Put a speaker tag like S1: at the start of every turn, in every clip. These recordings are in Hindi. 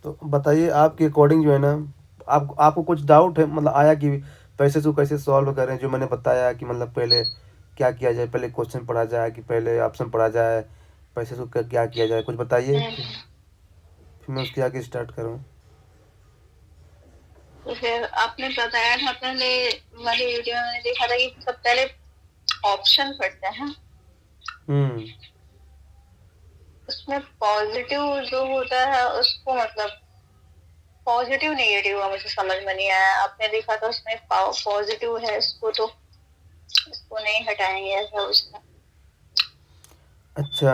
S1: तो बताइए आपके अकॉर्डिंग जो है ना, आपको कुछ डाउट है मतलब आया कि पैसे को कैसे सॉल्व करें, जो मैंने बताया कि मतलब पहले क्या किया जाए, पहले क्वेश्चन पढ़ा जाए कि पहले ऑप्शन पढ़ा जाए, पैसे को क्या किया जाए, कुछ बताइए फिर मैं उसके आगे स्टार्ट करूँ।
S2: तो फिर आपने बताया था पहले वाली वीडियो में देखा था कि सब पहले ऑप्शन पढ़ते हैं।
S1: हम्म।
S2: उसमें पॉजिटिव जो होता है उसको मतलब पॉजिटिव नेगेटिव का मुझे समझ में नहीं आया। आपने देखा था उसमें पॉजिटिव है, इसको तो इसको नहीं हटाएंगे ऐसा उसका।
S1: अच्छा,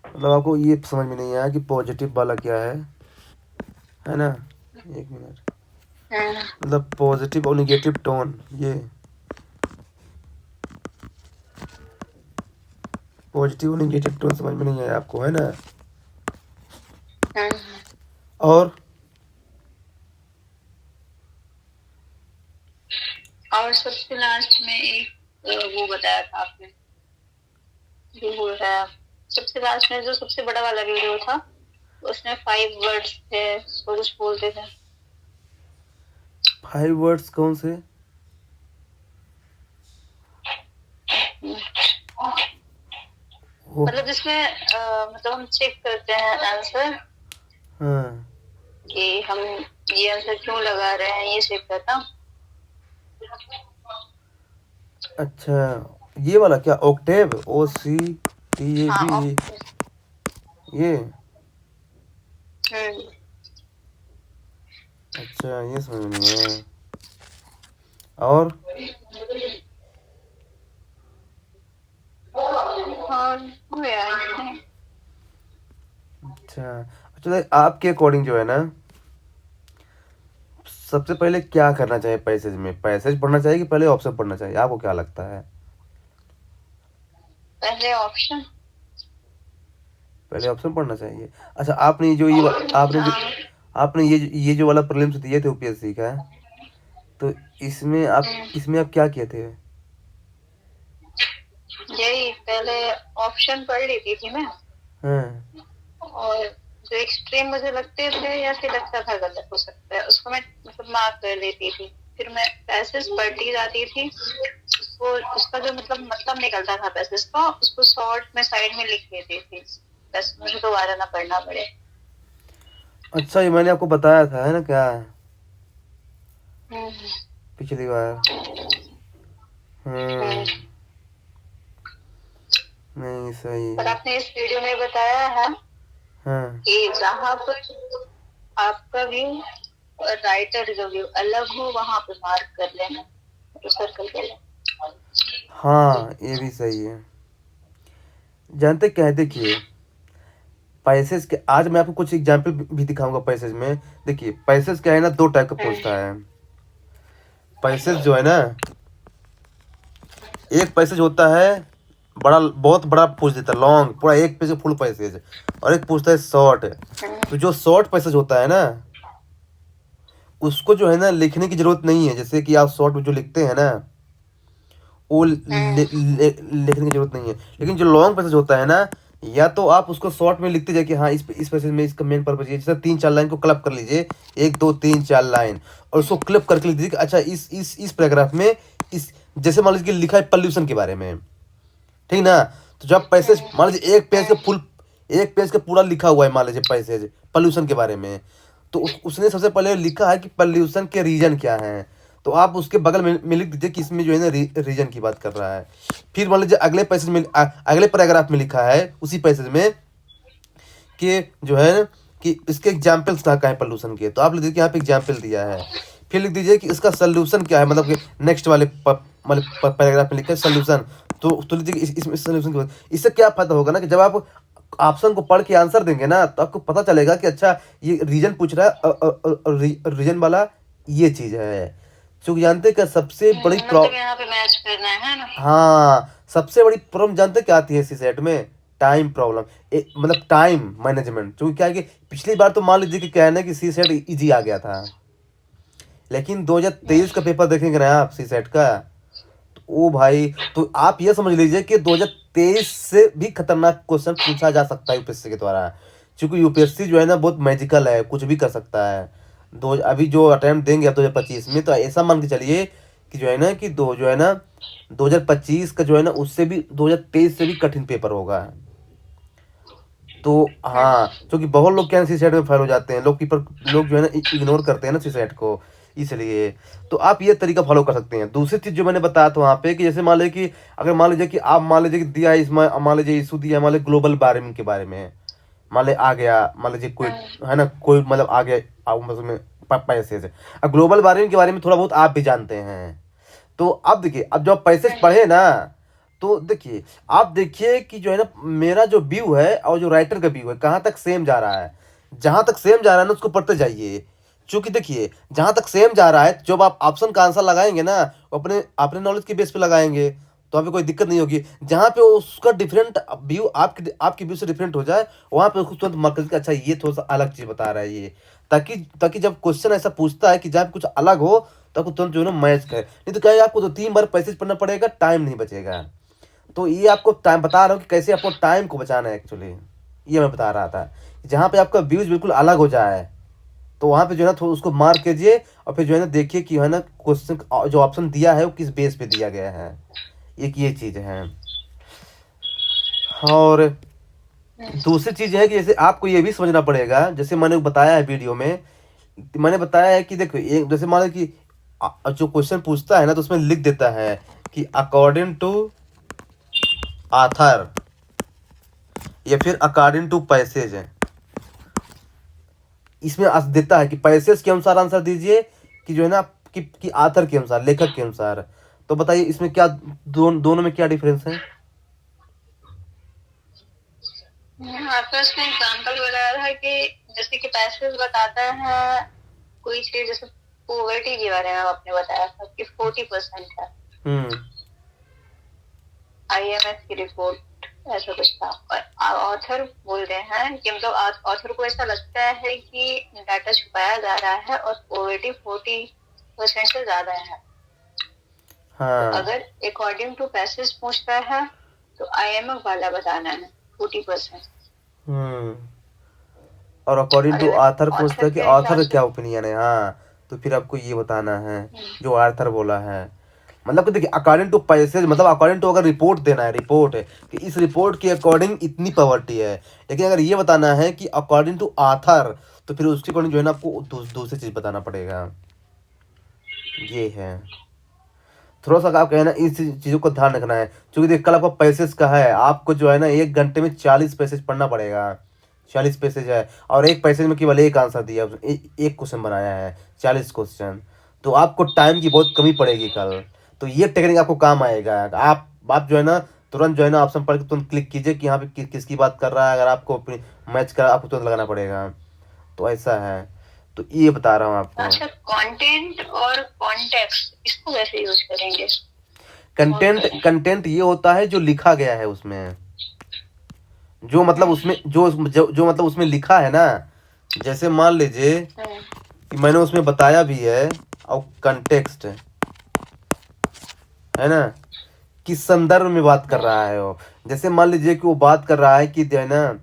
S1: मतलब आपको ये समझ में नहीं आया कि पॉजिटिव वाला क्या है ना। एक मिनट, मतलब पॉजिटिव और निगेटिव टोन, ये पॉजिटिव और निगेटिव टोन समझ में नहीं आया आपको, है ना। और
S2: और सबसे लास्ट में एक वो बताया था आपने, जो बोल रहा है सबसे लास्ट में जो सबसे बड़ा वाला वीडियो था उसमें 5 वर्ड्स थे, उसको कुछ बोलते थे।
S1: 5 वर्ड्स कौन से? ओ,
S2: मतलब जिसमें मतलब हम चेक करते हैं आंसर
S1: हाँ।
S2: कि हम ये आंसर क्यों लगा रहे हैं, ये चेक करता।
S1: अच्छा, ये वाला क्या, ऑक्टेव, OCTAV,
S2: हाँ
S1: ये?
S2: हम्म।
S1: अच्छा, ये समझ में नहीं आया। और
S2: और हो यार।
S1: अच्छा अच्छा, तो आपके अकॉर्डिंग जो है ना, सबसे पहले क्या करना चाहिए पैसेज में, पैसेज पढ़ना चाहिए कि पहले ऑप्शन पढ़ना चाहिए, आपको क्या लगता है?
S2: पहले ऑप्शन।
S1: पहले ऑप्शन पढ़ना चाहिए। अच्छा, आपने जो ये आपने जो
S2: हाँ।
S1: आपने ये जो वाला प्रीलिम्स दिए थे यूपीएससी का, तो इसमें आप क्या किए थे?
S2: यही पहले ऑप्शन पढ़ लेती थी मैं,
S1: हाँ।
S2: और जो एक्सट्रीम मुझे लगते थे या फिर लगता था गलत हो सकता है उसको मैं मतलब मार्क कर देती थी। फिर मैं पैसेज पढ़ती जाती थी, उसको उसका जो मतलब निकलता था पैसेज का उसको शॉर्ट में साइड में लिख देती थी, बस मुझे दोबारा ना पढ़ना पड़े।
S1: अच्छा, ये मैंने आपको बताया था, है ना क्या,
S2: हम्म।
S1: पिछली बार।
S2: हम्म।
S1: हाँ। नहीं, सही
S2: पर
S1: है।
S2: आपने इस वीडियो में बताया है
S1: हाँ
S2: कि जहाँ पर आपका व्यू और राइटर जो व्यू अलग हो वहां पे मार्क कर लेना, तो सर्कल कर लेना।
S1: हाँ, ये भी सही है। जानते क्या है, देखिए, पैसेज के आज मैं आपको कुछ एग्जाम्पल भी दिखाऊंगा पैसेज में। देखिए, पैसेज क्या है ना, दो टाइप का पूछता है। पैसेज जो है ना, एक पैसेज होता है बड़ा, बहुत बड़ा पूछ देता है, लॉन्ग, पूरा एक पेज फुल पैसेज। और एक पूछता है शॉर्ट। तो जो शॉर्ट पैसेज होता है ना, उसको जो है ना लिखने की जरूरत नहीं है, जैसे कि आप शॉर्ट में जो लिखते हैं ना, वो लिखने की जरूरत नहीं है। लेकिन जो लॉन्ग पैसेज होता है ना, या तो आप उसको शॉर्ट में लिखते जाए कि हाँ इस पैसेज में इसका मेन पर्पज ये, जैसे 3-4 लाइन को क्लब कर लीजिए, 1 2 3 4 लाइन, और उसको क्लिप करके लिख दीजिए कि अच्छा इस पैराग्राफ में, इस, जैसे मान लीजिए कि लिखा है पॉल्यूशन के बारे में, ठीक ना। तो जब पैसेज मान लीजिए एक पेज का पूरा लिखा हुआ है, मान लीजिए पैसेज पॉल्यूशन के बारे में, तो उसने सबसे पहले लिखा है कि पॉल्यूशन के रीजन क्या है। तो आप उसके बगल में लिख दीजिए कि इसमें जो है ना रीजन की बात कर रहा है। फिर मान लीजिए अगले पैसेज में अगले पैराग्राफ में लिखा है उसी पैसेज में कि जो है कि इसके एग्जाम्पल्स कहाँ है पोल्यूशन के, तो आप लिख दीजिए कि यहाँ पे एग्जाम्पल दिया है। फिर लिख दीजिए कि इसका सोल्यूशन क्या है, मतलब कि नेक्स्ट वाले मतलब पैराग्राफ में लिखा है सोल्यूशन। तो लिख दीजिए इसमें सोल्यूशन की बात। इससे क्या फायदा होगा ना कि जब आप ऑप्शन को पढ़ के आंसर देंगे ना, तो आपको पता चलेगा कि अच्छा ये रीजन पूछ रहा है, रीजन वाला ये चीज है। क्योंकि जानते क्या सबसे बड़ी
S2: मतलब यहाँ पे मैच करना है ना।
S1: हाँ, सबसे बड़ी प्रॉब्लम जानते क्या आती है इसी सेट में? टाइम प्रॉब्लम, मतलब टाइम मैनेजमेंट। क्योंकि क्या है कि पिछली बार तो मान लीजिए कि क्या है ना कि सी सेट इजी आ गया था, लेकिन 2023 का पेपर देखेंगे ना आप सी सेट का, तो ओ भाई, तो आप ये समझ लीजिए कि 2023 से भी खतरनाक क्वेश्चन पूछा जा सकता है यूपीएससी के द्वारा। क्योंकि यूपीएससी जो है ना बहुत मैजिकल है, कुछ भी कर सकता है। दो अभी जो अटेम्प्ट देंगे आप 2025 में, तो ऐसा मान के चलिए कि जो है ना कि दो जो है ना 2025 का जो है ना उससे भी 2023 से भी कठिन पेपर होगा। तो हाँ, क्योंकि बहुत लोग क्या है सुसाइड में फेल हो जाते हैं, लोग पेपर, लोग जो है ना इग्नोर करते हैं ना सुसाइड को, इसलिए। तो आप ये तरीका फॉलो कर सकते हैं। दूसरी चीज जो मैंने बताया था वहाँ पे कि जैसे मान लीजिए कि अगर मान लीजिए कि आप मान लीजिए कि दिया है इसमें, मान लीजिए इशू दिया है, मान लीजिए ग्लोबल वार्मिंग के बारे में, मान लीजिए आ गया, मान लीजिए कोई है ना, कोई मतलब आ गया मतलब में पैसे से। अब ग्लोबल वार्मिंग के बारे में थोड़ा बहुत आप भी जानते हैं। तो अब देखिए, अब जब पैसे पढ़े ना, तो देखिए, आप देखिए कि जो है ना मेरा जो व्यू है और जो राइटर का व्यू है कहाँ तक सेम जा रहा है। जहाँ तक सेम जा रहा है ना उसको पढ़ते जाइए। क्योंकि देखिए, जहाँ तक सेम जा रहा है, जब आप ऑप्शन का आंसर लगाएंगे ना, वो अपने अपने नॉलेज के बेस पे लगाएंगे, तो अभी कोई दिक्कत नहीं होगी। जहाँ पे उसका डिफरेंट व्यू आपके आपके व्यू से डिफरेंट हो जाए, वहाँ पे उसको तुरंत मार्क करके अच्छा ये थोड़ा सा अलग चीज़ बता रहा है ये, ताकि ताकि जब क्वेश्चन ऐसा पूछता है कि जहाँ पे कुछ अलग हो, तो आपको तुरंत जो है ना मैच करे। नहीं तो क्या है, आपको तो 3 बार पैसेज पढ़ना पड़ेगा, टाइम नहीं बचेगा। तो ये आपको टाइम बता रहा हूँ कि कैसे आपको टाइम को बचाना है एक्चुअली, ये मैं बता रहा था। जहाँ पे आपका व्यूज बिल्कुल अलग हो जाए, तो वहाँ पे जो है ना थोड़ा उसको मार्क कीजिए, और फिर जो है ना देखिए कि है ना क्वेश्चन जो ऑप्शन दिया है वो किस बेस पे दिया गया है। एक ये चीज़ है। और दूसरी चीज़ है कि जैसे आपको ये भी समझना पड़ेगा, जैसे मैंने बताया है वीडियो में, मैंने बताया है कि देखो एक जैसे मान लो कि जो क्वेश्चन पूछता है ना, तो उसमें लिख देता है कि अकॉर्डिंग टू आथर, या फिर अकॉर्डिंग टू पैसेज है। इसमें देता है कि पैसेज के अनुसार आंसर दीजिए, कि जो है ना कि आथर के अनुसार, लेखक के अनुसार। तो बताइए इसमें क्या दोनों में क्या डिफरेंस है?
S2: आपने उसमें एग्जाम्पल बताया था कि जैसे कि पैसेज बताता है कोई चीज, जैसे पॉवर्टी के बारे में आपने बताया था कि 40% है IMF की रिपोर्ट, ऐसा कुछ था। और ऑथर बोल रहे हैं कि मतलब ऑथर को ऐसा लगता है कि डाटा छुपाया जा रहा है और पॉवर्टी 40% से ज्यादा है।
S1: हाँ।
S2: तो अगर अकॉर्डिंग टू पैसेज पूछता है तो IMF वाला बताना है 40%।
S1: और अकॉर्डिंग टू
S2: अगर
S1: आथर पूछता है
S2: ऑथर
S1: कि
S2: के
S1: ऑथर
S2: हिसाब
S1: का
S2: से
S1: क्या ओपिनियन है। हाँ, तो फिर आपको ये बताना है जो आर्थर बोला है। मतलब कि देखिए, अकॉर्डिंग टू पैसेज मतलब अकॉर्डिंग टू अगर रिपोर्ट देना है, रिपोर्ट है कि इस रिपोर्ट के अकॉर्डिंग इतनी पॉवर्टी है। लेकिन अगर ये बताना है कि अकॉर्डिंग टू आथर, तो फिर उसके अकॉर्डिंग जो है ना आपको दूसरी चीज़ बताना पड़ेगा। ये है थोड़ा सा आप कहना, इन चीज़ों को ध्यान रखना है। क्योंकि देखिए, कल आपका पैसेज का है, आपको जो है ना 1 घंटे में 40 पैसेज पढ़ना पड़ेगा। 40 पैसेज है, और एक पैसेज में केवल एक आंसर दिया, एक क्वेश्चन बनाया है, 40 क्वेश्चन। तो आपको टाइम की बहुत कमी पड़ेगी कल। तो ये टेक्निक आपको काम आएगा। आप जो है ना तुरंत जो है ना ऑप्शन पढ़ के तुरंत क्लिक कीजिए कि यहाँ पे किसकी बात कर रहा है। अगर आपको मैच करा, आपको तुरंत लगाना पड़ेगा। तो ऐसा है, तो ये बता रहा हूँ आपको।
S2: अच्छा, कंटेंट और कॉन्टेक्स्ट इसको कैसे यूज करेंगे?
S1: कंटेंट ये होता है जो लिखा गया है उसमें, जो मतलब उसमें जो मतलब उसमें लिखा है ना। जैसे मान लीजिए कि मैंने उसमें बताया भी है, और कंटेक्स्ट है ना, किस संदर्भ में बात कर रहा है वो। जैसे मान लीजिए कि वो बात कर रहा है कि जो है ना,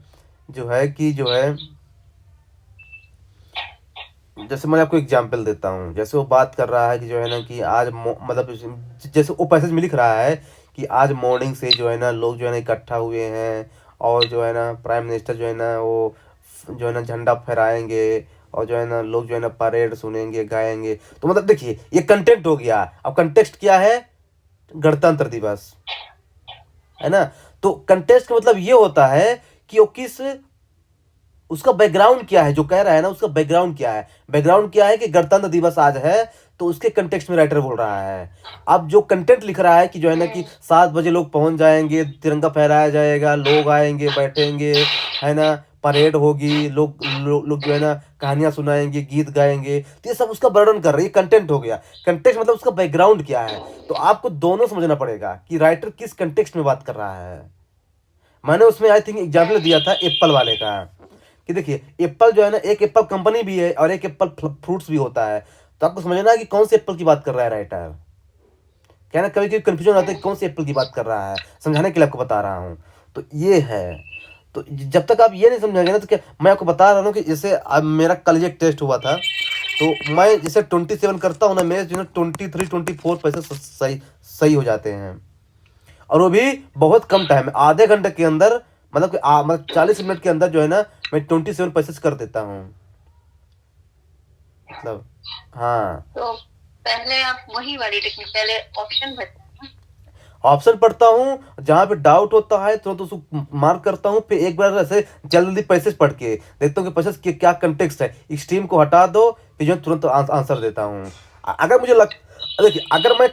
S1: जो है कि जो है, जैसे मैं आपको एग्जांपल देता हूँ। जैसे वो बात कर रहा है कि जो है ना कि आज मतलब जैसे वो पैसेज में लिख रहा है कि आज मॉर्निंग से जो है ना लोग जो है ना इकट्ठा हुए हैं, और जो है ना प्राइम मिनिस्टर जो है ना वो जो है ना झंडा फहराएंगे, और जो है ना लोग जो है ना परेड सुनेंगे, गाएंगे। तो मतलब देखिए, ये कंटेंट हो गया। अब कंटेक्स्ट क्या है? गणतंत्र दिवस, है ना। तो कंटेक्स्ट का मतलब ये होता है कि वो किस, उसका बैकग्राउंड क्या है, जो कह रहा है ना उसका बैकग्राउंड क्या है। बैकग्राउंड क्या है कि गणतंत्र दिवस आज है, तो उसके कंटेक्स्ट में राइटर बोल रहा है। अब जो कंटेंट लिख रहा है कि जो है ना कि 7 बजे लोग पहुंच जाएंगे, तिरंगा फहराया जाएगा, लोग आएंगे, बैठेंगे, है ना, परेड होगी, लोग जो है ना कहानियां सुनाएंगे, गीत गाएंगे। तो ये सब उसका वर्णन कर रही है, कंटेंट हो गया। कंटेक्स्ट मतलब उसका बैकग्राउंड क्या है। तो आपको दोनों समझना पड़ेगा कि राइटर किस कंटेक्स्ट में बात कर रहा है। मैंने उसमें आई थिंक एग्जाम्पल दिया था एप्पल वाले का, कि देखिए एप्पल जो है ना, एक एप्पल कंपनी भी है और एक एप्पल फ्रूट्स भी होता है। तो आपको समझना है कि कौन से एप्पल की बात कर रहा है राइटर। क्या ना, कभी कभी कंफ्यूजन आता है कि कौन से एप्पल की बात कर रहा है, समझाने के लिए आपको बता रहा हूँ। तो ये है। तो जब तक आप ये नहीं समझेंगे ना, तो क्या मैं आपको बता रहा हूँ कि जैसे अब मेरा कल एक टेस्ट हुआ था, तो मैं जैसे 27 करता हूँ ना, मेरे जो है 23-24 पैसे सही सही हो जाते हैं, और वो भी बहुत कम टाइम में, आधे घंटे के अंदर, मतलब कि मतलब 40 मिनट के अंदर जो है ना, मैं 27 पैसे कर देता हूँ, मतलब। हाँ,
S2: तो पहले आप वही वाली टेक्निक, पहले ऑप्शन भरते हैं
S1: ऑप्शन पढ़ता हूँ, जहाँ पे डाउट होता है तुरंत उसको मार्क करता हूँ, फिर एक बार ऐसे जल्दी पैसेज पढ़ के देखता हूँ कि पैसेज के क्या कंटेक्स्ट है, एक्सट्रीम को हटा दो, फिर जो है तुरंत आंसर देता हूँ। अगर मुझे लग, देखिए अगर मैं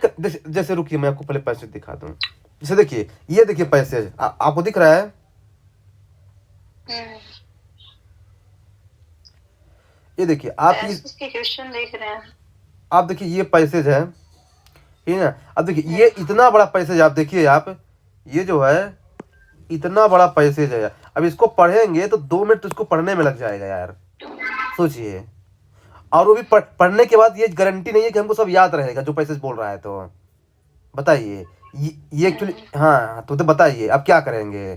S1: जैसे रुकिए मैं आपको पहले पैसेज दिखा दूँ। जैसे देखिए, ये देखिए पैसेज आपको दिख रहा है,
S2: हम्म,
S1: ये देखिए आप ये,
S2: पैसेज के क्वेश्चन देख रहे हैं।
S1: आप देखिए ये पैसेज है, ठीक है ना। अब देखिए ये इतना बड़ा पैसेज, आप देखिए आप, ये जो है इतना बड़ा पैसेज है, अब इसको पढ़ेंगे तो 2 मिनट तो इसको पढ़ने में लग जाएगा यार, सोचिए। और वो भी पढ़ने के बाद ये गारंटी नहीं है कि हमको सब याद रहेगा जो पैसेज बोल रहा है, तो बताइए ये एक्चुअली, हाँ तो बताइए अब क्या करेंगे।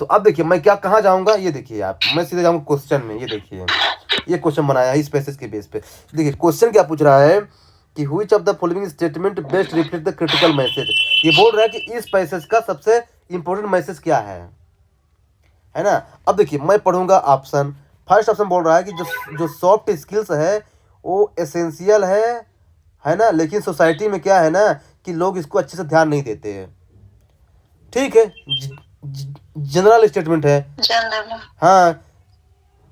S1: तो अब देखिए मैं क्या कहाँ जाऊँगा, ये देखिए आप, मैं सीधे जाऊँगा क्वेश्चन में। ये देखिए ये क्वेश्चन बनाया है इस पैसेज के बेस पे। देखिए क्वेश्चन क्या पूछ रहा है कि which of the following statement best reflect the critical message. ये बोल रहा है कि इस पैसेज का सबसे इंपॉर्टेंट मैसेज क्या है ना। अब देखिए मैं पढ़ूंगा ऑप्शन। फर्स्ट ऑप्शन बोल रहा है कि जो जो सॉफ्ट स्किल्स है वो एसेंशियल है ना, लेकिन सोसाइटी में क्या है ना कि लोग इसको अच्छे से ध्यान नहीं देते हैं। ठीक है, जनरल स्टेटमेंट है।
S2: जनरल।
S1: हाँ,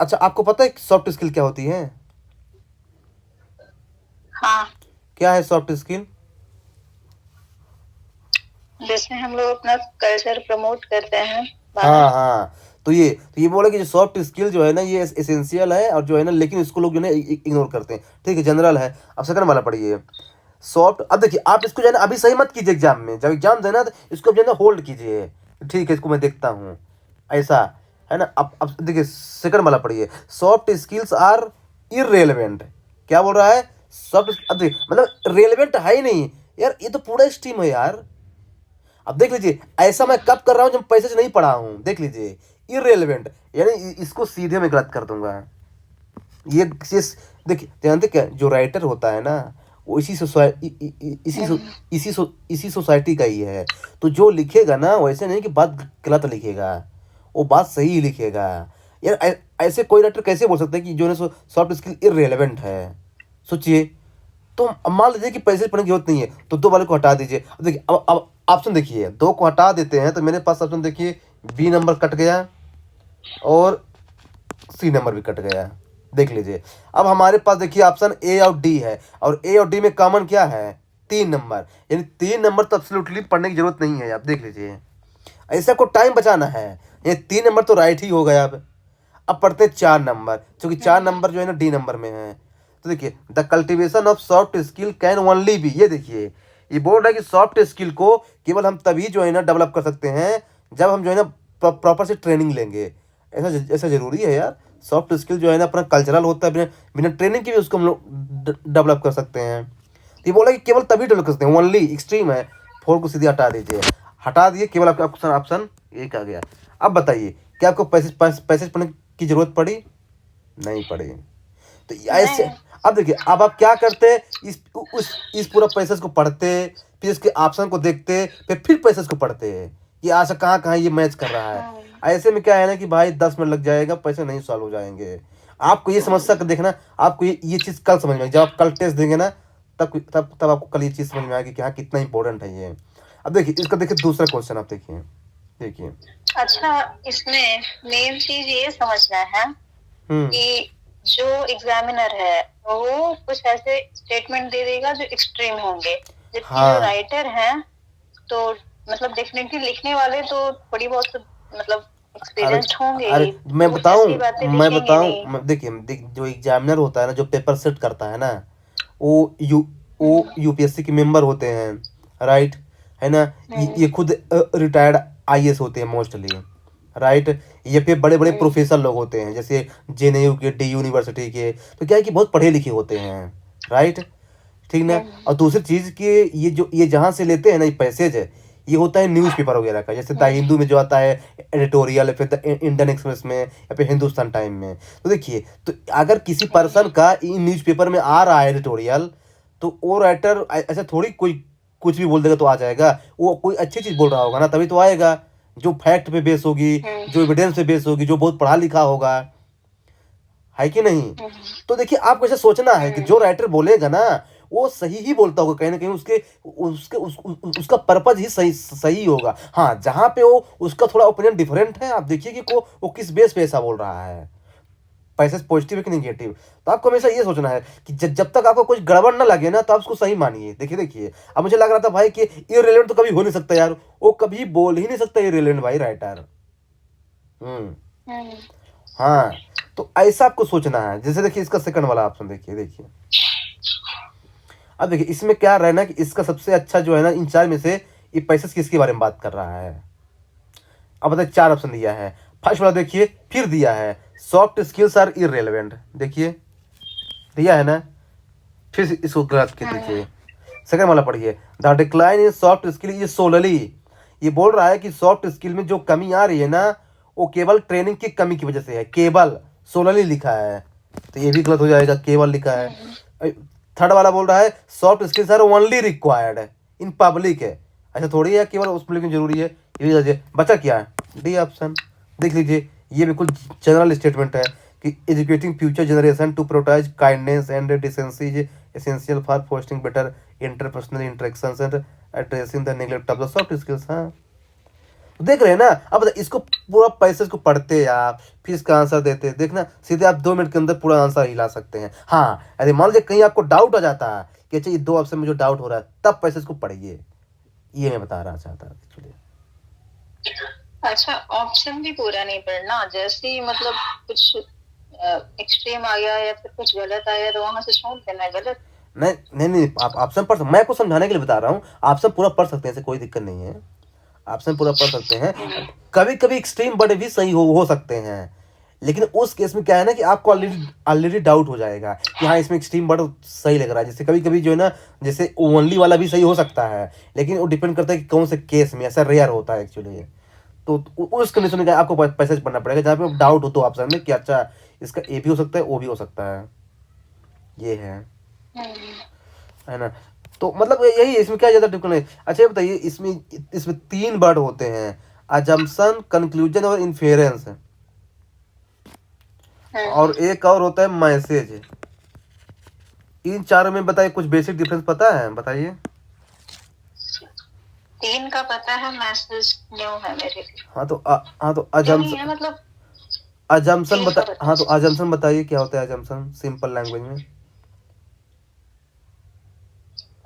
S1: अच्छा आपको पता है सॉफ्ट स्किल क्या होती है?
S2: हाँ,
S1: क्या है सॉफ्ट स्किल?
S2: जैसे हम लोग अपना कल्चर प्रमोट करते हैं
S1: हाँ
S2: बाहर।
S1: हाँ, तो ये बोला कि जो सॉफ्ट स्किल जो है ना ये एसेंशियल है, और जो है ना लेकिन इसको लोग जो है इग्नोर करते हैं। ठीक है, जनरल है। अब सेकंड वाला पढ़िए, सॉफ्ट। अब देखिए आप इसको जो है ना अभी सही मत कीजिए एग्जाम में, जब एग्जाम देना तो इसको जो है ना होल्ड कीजिए। ठीक है, इसको मैं देखता हूँ, ऐसा है ना। अब देखिए सेकंड वाला पढ़िए, सॉफ्ट स्किल्स आर इररेलेवेंट। क्या बोल रहा है? सॉफ्ट, अब देखिए मतलब रेलेवेंट है ही नहीं यार, ये तो पूरा स्ट्रीम है यार। अब देख लीजिए, ऐसा मैं कब कर रहा हूँ जब पैसे से नहीं पढ़ा हूँ, देख लीजिए, इररेलेवेंट, यानी इसको सीधे मैं गलत कर दूंगा। ये देखिए, जानते क्या, जो राइटर होता है ना वो इसी सोसाइटी इसी सोसाइटी का ही है। तो जो लिखेगा ना वैसे नहीं कि बात गलत लिखेगा, वो बात सही ही लिखेगा यार। ऐसे कोई राइटर कैसे बोल सकता है कि जो है सॉफ्ट स्किल इररेलेवेंट है? सोचिए। तो अब मान लीजिए कि पैसे पढ़ने की जरूरत नहीं है, तो 2 वाले को हटा दीजिए। अब देखिए, अब ऑप्शन देखिए, 2 को हटा देते हैं तो मेरे पास ऑप्शन देखिए, बी नंबर कट गया और सी नंबर भी कट गया। देख लीजिए, अब हमारे पास देखिए ऑप्शन ए और डी है, और ए और डी में कॉमन क्या है? 3 नंबर, यानी 3 नंबर तो एब्सोल्युटली पढ़ने की जरूरत नहीं है। आप देख लीजिए, ऐसा को टाइम बचाना है, ये 3 नंबर तो राइट ही हो गया। अब पढ़ते हैं 4 नंबर, क्योंकि 4 नंबर जो है ना डी नंबर में है। तो देखिए, the cultivation of soft skill can only be, ये देखिए ये बोल रहा है कि सॉफ्ट स्किल को केवल हम तभी जो है ना डेवलप कर सकते हैं जब हम जो है ना प्रॉपर से ट्रेनिंग लेंगे। ऐसा ऐसा जरूरी है यार? सॉफ्ट स्किल जो है ना अपना कल्चरल होता है, बिना बिना ट्रेनिंग के भी उसको हम लोग डेवलप कर सकते हैं। तो ये बोला कि केवल तभी डेवलप कर सकते हैं, ओनली एक्सट्रीम है। 4 को सीधे हटा दीजिए, हटा दिए, केवल आपका ऑप्शन ऑप्शन एक आ गया। अब बताइए, क्या आपको पैसेज पढ़ने की जरूरत पड़ी? नहीं पड़ी। तो ऐसे, अब देखिए, अब आप क्या करते, इस पूरा पैसेज को पढ़ते, फिर इसके ऑप्शन को देखते, फिर पैसेज को पढ़ते कि आशा कहाँ कहाँ ये मैच कर रहा है। ऐसे में क्या है ना कि भाई 10 मिनट लग जाएगा, पैसे नहीं सॉल्व हो जाएंगे। आपको ये समस्या कर देखना, आपको ये चीज़ कल समझ में आएगी, जब आप कल टेस्ट देंगे ना, तब आपको कल ये चीज़ समझ में आएगी कि हाँ कितना इंपॉर्टेंट है ये। अब देखिए इसका, देखिए दूसरा क्वेश्चन आप देखिए, देखिए।
S2: अच्छा, इसमें मेन चीज ये समझना है कि जो एग्जामिनर है वो कुछ ऐसे स्टेटमेंट दे देगा जो एक्सट्रीम होंगे, जबकि जो राइटर हैं तो मतलब डेफिनेटली लिखने वाले तो थोड़ी बहुत मतलब एक्सपीरियंस्ड होंगे।
S1: अरे मैं
S2: वो
S1: बताऊं,
S2: ऐसी बातें लिखेंगे नहीं।
S1: देखिए जो एग्जामिनर होता है ना, जो पेपर सेट करता है ना, वो यूपीएससी के मेंबर होते हैं, राइट, है ना। ये खुद रिटायर्ड आईएएस होते हैं मोस्टली, राइट। ये फिर बड़े बड़े प्रोफेसर लोग होते हैं, जैसे जेएनयू के, डी यूनिवर्सिटी के, तो क्या है कि बहुत पढ़े लिखे होते हैं, राइट, ठीक ना। और दूसरी चीज़ कि ये जहाँ से लेते हैं ना ये पैसेज है, ये होता है न्यूज़पेपर वगैरह का, जैसे द हिंदू में जो आता है एडिटोरियल, फिर द इंडियन एक्सप्रेस में, या फिर हिंदुस्तान टाइम में। तो देखिए, तो अगर किसी पर्सन का इन न्यूज़पेपर में आ रहा है एडिटोरियल, तो वो राइटर ऐसा थोड़ी कोई कुछ भी बोल देगा तो आ जाएगा। वो कोई अच्छी चीज़ बोल रहा होगा ना, तभी तो आएगा, जो फैक्ट पे बेस होगी, जो एविडेंस पे बेस होगी, जो बहुत पढ़ा लिखा होगा, है कि नहीं। तो देखिए, आपको ऐसा सोचना है कि जो राइटर बोलेगा ना, वो सही ही बोलता होगा, कहीं ना कहीं उसके उसके उस, उस, उसका पर्पज ही सही सही होगा। हाँ, जहाँ पे वो उसका थोड़ा ओपिनियन डिफरेंट है, आप देखिए कि वो किस बेस पे ऐसा बोल रहा है, पैसे पॉजिटिव है कि नेगेटिव। तो आपको हमेशा ये सोचना है कि जब तक आपको कुछ गड़बड़ ना लगे ना, तो आप उसको सही मानिए। देखिए देखिए, अब मुझे लग रहा था भाई कि इररिलेवेंट तो कभी हो नहीं सकता यार, वो कभी बोल ही नहीं सकता इररिलेवेंट भाई राइटर। हाँ, तो ऐसा आपको सोचना है। जैसे देखिए, इसका सेकंड वाला ऑप्शन देखिए देखिए, अब देखिए इसमें क्या रहना कि इसका सबसे अच्छा जो है ना, इन चार में से ये पैसेस किसके बारे में बात कर रहा है। अब बताइए, चार ऑप्शन दिया है। फर्स्ट वाला देखिए, फिर दिया है सॉफ्ट स्किल्स आर इररिलेवेंट, देखिए दिया है ना, फिर इसको गलत के देखिए। सेकंड वाला पढ़िए, the decline in soft skill is solely, ये बोल रहा है कि सॉफ्ट स्किल में जो कमी आ रही है ना, वो केवल ट्रेनिंग की कमी की वजह से है। केवल, सोलली लिखा है, तो ये भी गलत हो जाएगा, केवल लिखा है। थर्ड वाला बोल रहा है soft skills are only required in public है, ऐसा थोड़ी है केवल उस पब्लिक में जरूरी है। ये भी बचा क्या है, डी ऑप्शन। देख लीजिए, ये बिल्कुल जनरल स्टेटमेंट है कि educating future generation to protege kindness and decency is essential for fostering better interpersonal interactions and addressing the neglect of the soft skills. हाँ, देख रहे हैं ना। अब इसको पूरा पैसेज को पढ़ते आप, फिर इसका आंसर देते, देखना सीधे आप 2 मिनट के अंदर पूरा आंसर हिला सकते हैं। हाँ, अरे मान लीजिए कहीं आपको डाउट आ जाता है कि अच्छा ये 2 ऑप्शन में जो डाउट हो रहा है, तब पैसेज को पढ़िए, ये मैं बता रहा चाहता एक्चुअली।
S2: अच्छा, ऑप्शन भी पूरा नहीं पढ़ना, जैसे ही मतलब कुछ एक्सट्रीम आ गया या फिर कुछ गलत आया तो वहां से छोड़ देना गलत।
S1: नहीं नहीं नहीं, आप ऑप्शन पढ़ सकते, मैं आपको समझाने के लिए बता रहा हूँ, ऑप्शन पूरा पढ़ सकते हैं, ऐसे कोई दिक्कत नहीं है, ऑप्शन पूरा पढ़ सकते हैं। कभी कभी एक्सट्रीम बट भी सही हो सकते हैं, लेकिन उस केस में क्या है ना कि आपको ऑलरेडी डाउट हो जाएगा कि हाँ इसमें एक्सट्रीम बट सही लग रहा है। जैसे कभी कभी जो है ना, जैसे ओनली वाला भी सही हो सकता है, लेकिन वो डिपेंड करता है कि कौन से केस में, ऐसा रेयर होता है एक्चुअली। तो उस कंडीशन में आपको पैसेज पढ़ना पड़ेगा जहाँ पे डाउट हो तो ऑप्शन में कि अच्छा इसका ए भी हो सकता है, ओ भी हो सकता है, ये है ना। तो मतलब यही, इसमें क्या ज्यादा डिफरेंस है। अच्छा ये बताइए, इसमें इसमें 3 वर्ड होते हैं, अजम्पशन, कंक्लूजन और इन्फेरेंस, और एक और होता है मैसेज। इन चारों में बताइए, कुछ बेसिक डिफरेंस पता है, बताइए।
S2: 3 का पता है, मैसेज न्यू है मेरे लिए।
S1: हाँ तो
S2: नहीं
S1: अजम्पशन,
S2: है मतलब
S1: अजम्पशन
S2: 3 का
S1: बता,
S2: पता
S1: हाँ तो अजम्पशन बताइए क्या होता है अजम्पशन, सिंपल लैंग्वेज में।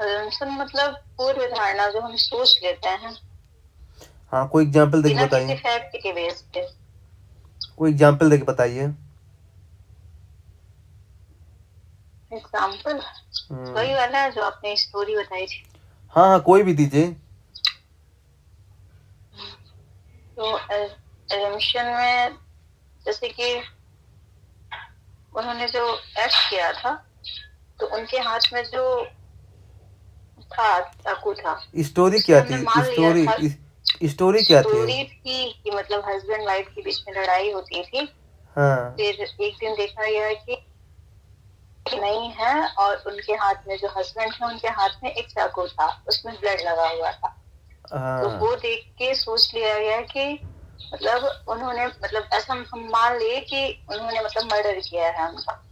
S2: assumption मतलब पूर्व धारणा, जो हम सोच लेते हैं
S1: हाँ, कोई एग्जांपल देके
S2: बिना किसी
S1: बताइए,
S2: फैक्ट के बेस पे।
S1: कोई एग्जांपल देके बताइए।
S2: एग्जाम्पल वही वाला है जो आपने स्टोरी बताई थी।
S1: हाँ हाँ, कोई भी दीजिए।
S2: तो assumption में जैसे कि उन्होंने जो एक्ट किया था, तो उनके हाथ में जो था चाकू था।
S1: स्टोरी क्या थी,
S2: स्टोरी
S1: स्टोरी क्या थी?
S2: स्टोरी थी कि मतलब हस्बैंड वाइफ के बीच में लड़ाई होती थी।
S1: हाँ,
S2: फिर एक दिन देखा गया कि नहीं है, और उनके हाथ में, जो हस्बैंड थे उनके हाथ में एक चाकू था, उसमें ब्लड लगा हुआ था।
S1: हाँ,
S2: तो वो देख के सोच लिया गया कि मतलब उन्होंने, मतलब ऐसा हम मान लिए कि उन्होंने मतलब मर्डर किया है उनका।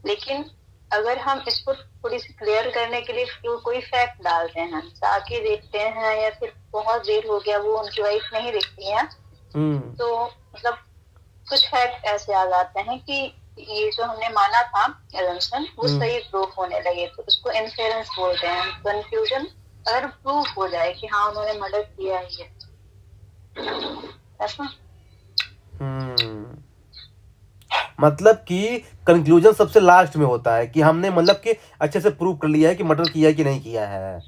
S2: लेकिन अगर हम इसको थोड़ी सी क्लियर करने के लिए कोई फैक्ट डालते हैं, जाके देखते हैं, या फिर बहुत देर हो गया वो उनकी वाइफ नहीं दिखती है, तो मतलब कुछ फैक्ट ऐसे आ जाते हैं कि ये जो हमने माना था assumption, वो सही प्रूफ होने लगे, तो उसको इन्फेरेंस बोलते हैं। कंफ्यूजन अगर प्रूफ हो जाए कि हाँ उन्होंने मर्डर किया है, ऐसा।
S1: मतलब कि कंक्लूजन सबसे लास्ट में होता है कि हमने मतलब कि अच्छे से प्रूव कर लिया है कि मर्डर किया है कि नहीं किया है।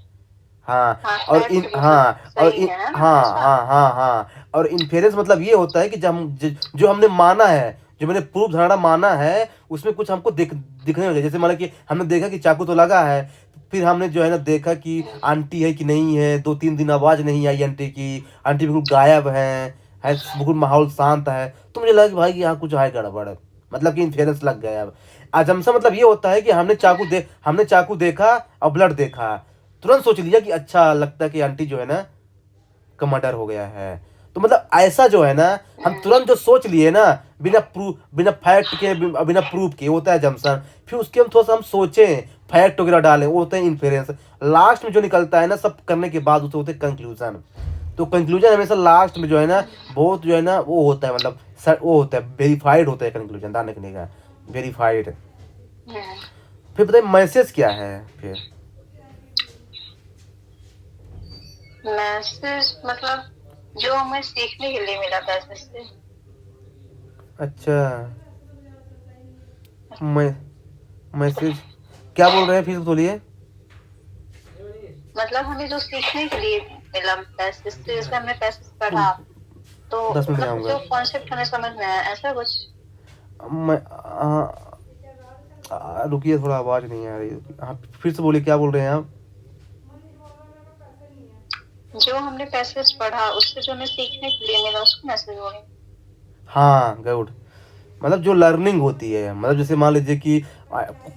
S1: हाँ, और इन हाँ और इन हाँ और इन्फेरेंस मतलब ये होता है कि जो हमने माना है, जो मैंने प्रूफ धारणा माना है, उसमें कुछ हमको दिखने लगे। जैसे मतलब कि हमने देखा कि चाकू तो लगा है, फिर हमने जो है ना देखा कि आंटी है कि नहीं है, 2-3 दिन आवाज़ नहीं आई आंटी की, आंटी बिल्कुल गायब है बिल्कुल माहौल शांत है। तो मुझे लगा कि भाई यहाँ कुछ है गड़बड़, मतलब कि इंफेरेंस लग गया अब। अजम्पशन मतलब ये होता है कि हमने चाकू देखा और ब्लड देखा, तुरंत सोच लिया कि अच्छा लगता है कि आंटी जो है ना का मर्डर हो गया है। तो मतलब ऐसा जो है ना, हम तुरंत जो सोच लिए ना, बिना फैक्ट के, बिना प्रूफ के, होता है जम्पशन। फिर उसके हम थोड़ा सा हम सोचें, फैक्ट वगैरह डालें, वो होता है इन्फेरेंस। लास्ट में जो निकलता है ना, सब करने के बाद उसे होते हैं कंक्लूजन। तो कंक्लूजन हमेशा लास्ट में जो है ना, बहुत जो है ना वो होता है, मतलब वो होता है, वेरीफाइड होता है कंक्लूजन, दाने के का वेरीफाइड। फिर बताइए मैसेज क्या है फिर?
S2: मैसेज मतलब जो हमें सीखने के लिए मिला था इससे।
S1: अच्छा, मैं मैसेज क्या बोल रहे हैं, फिर बोलिए।
S2: मतलब हमें जो सीखने के लिए मिला पैसेज से, जैसे हमने पैसेज पढ़ा तो
S1: 10 मिनट में
S2: मतलब
S1: आऊँगा।
S2: जो कॉन्सेप्ट हमें समझ में आया, ऐसा कुछ।
S1: मैं रुकिए, थोड़ा आवाज़ नहीं आ रही। हाँ, फिर से बोलिए, क्या बोल रहे हैं आप?
S2: जो हमने पैसेज पढ़ा उससे जो हमें सीखने के लिए मिला उसको मैसेज बोलेंगे।
S1: हाँ, गुड। मतलब जो लर्निंग होती है, मतलब जैसे मान लीजिए कि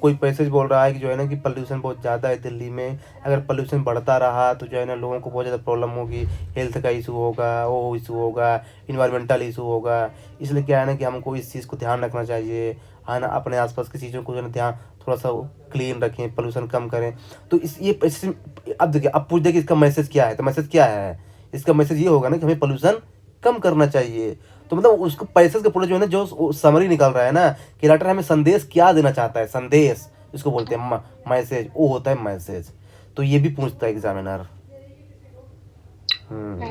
S1: कोई पैसेज बोल रहा है कि जो है ना कि पोल्यूशन बहुत ज़्यादा है दिल्ली में, अगर पोल्यूशन बढ़ता रहा तो जो है ना लोगों को बहुत ज़्यादा प्रॉब्लम होगी, हेल्थ का इशू होगा, वो इशू होगा, इन्वायरमेंटल इशू होगा। इसलिए क्या है ना कि हमको इस चीज़ को ध्यान रखना चाहिए, है ना, अपने आसपास की चीज़ों को जो है ना ध्यान, थोड़ा सा क्लीन रखें, पोल्यूशन कम करें। तो अब देखिए, अब पूछ देखिए इसका मैसेज क्या है, तो मैसेज क्या है, इसका मैसेज ये होगा ना कि हमें पोल्यूशन कम करना चाहिए। तो मतलब उसको पैसेज का पूरा जो है ना, जो समरी निकल रहा है ना, कि राइटर हमें संदेश क्या देना चाहता है, संदेश इसको बोलते हैं, मैसेज, वो होता है मैसेज। तो ये भी पूछता है एग्जामिनर। हम्म।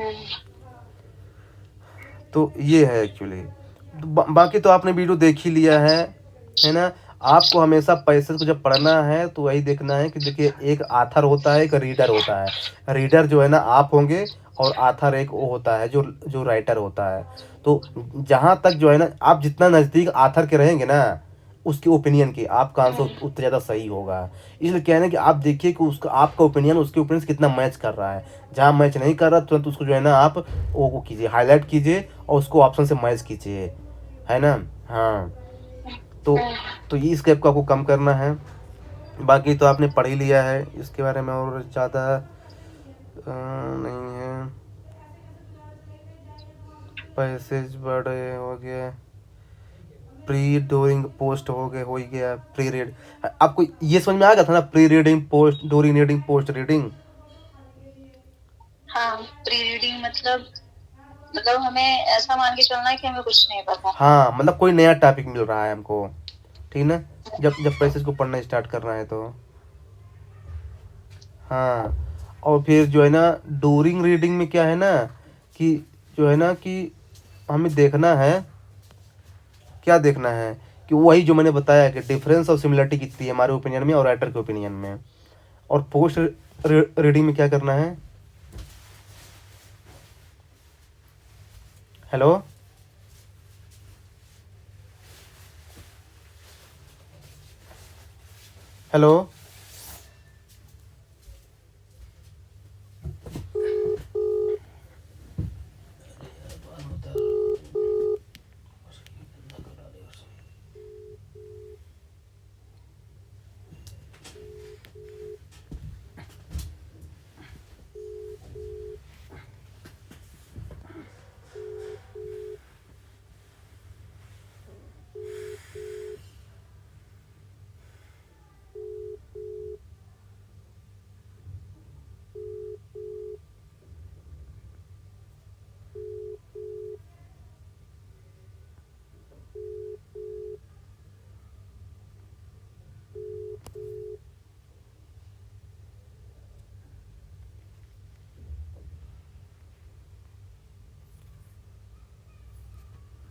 S1: तो ये है एक्चुअली। तो बाकी तो आपने वीडियो देख ही लिया है ना। आपको हमेशा पैसेज को जब पढ़ना है तो वही देखना है कि देखिए, एक आथर होता है, एक रीडर होता है। रीडर जो है ना आप होंगे, और आथर एक वो होता है जो जो राइटर होता है। तो जहाँ तक जो है ना, आप जितना नज़दीक आथर के रहेंगे ना, उसके ओपिनियन की, आपका आंसर उतना ज़्यादा सही होगा। इसलिए कहना है कि आप देखिए कि उसका, आपका ओपिनियन उसके ओपिनियन से कितना मैच कर रहा है। जहाँ मैच नहीं कर रहा तुरंत उसको जो है ना आप वो कीजिए, हाईलाइट कीजिए, और उसको ऑप्शन से मैच कीजिए, है ना। हाँ, तो ये इस गैप को आपको कम करना है। बाकी तो आपने पढ़ ही लिया है, इसके बारे में और ज़्यादा नहीं है। पैसेज बड़े हो गए, प्री ड्यूरिंग पोस्ट हो ही गया, प्री रीड। आपको ये समझ में आ गया था ना, pre reading post, during reading, post reading.
S2: हाँ, प्री रीडिंग मतलब हमें ऐसा मान के चलना है कि हमें कुछ नहीं पता।
S1: हाँ, मतलब कोई नया टॉपिक मिल रहा है हमको, ठीक ना, जब जब पैसेज को पढ़ना स्टार्ट करना है तो। हाँ, और फिर जो है ना ड्यूरिंग रीडिंग में क्या है ना, कि जो है ना कि हमें देखना है, क्या देखना है, कि वही जो मैंने बताया कि डिफरेंस और सिमिलरिटी कितनी है हमारे ओपिनियन में और राइटर के ओपिनियन में। और पोस्ट रीडिंग में क्या करना है। Hello, hello.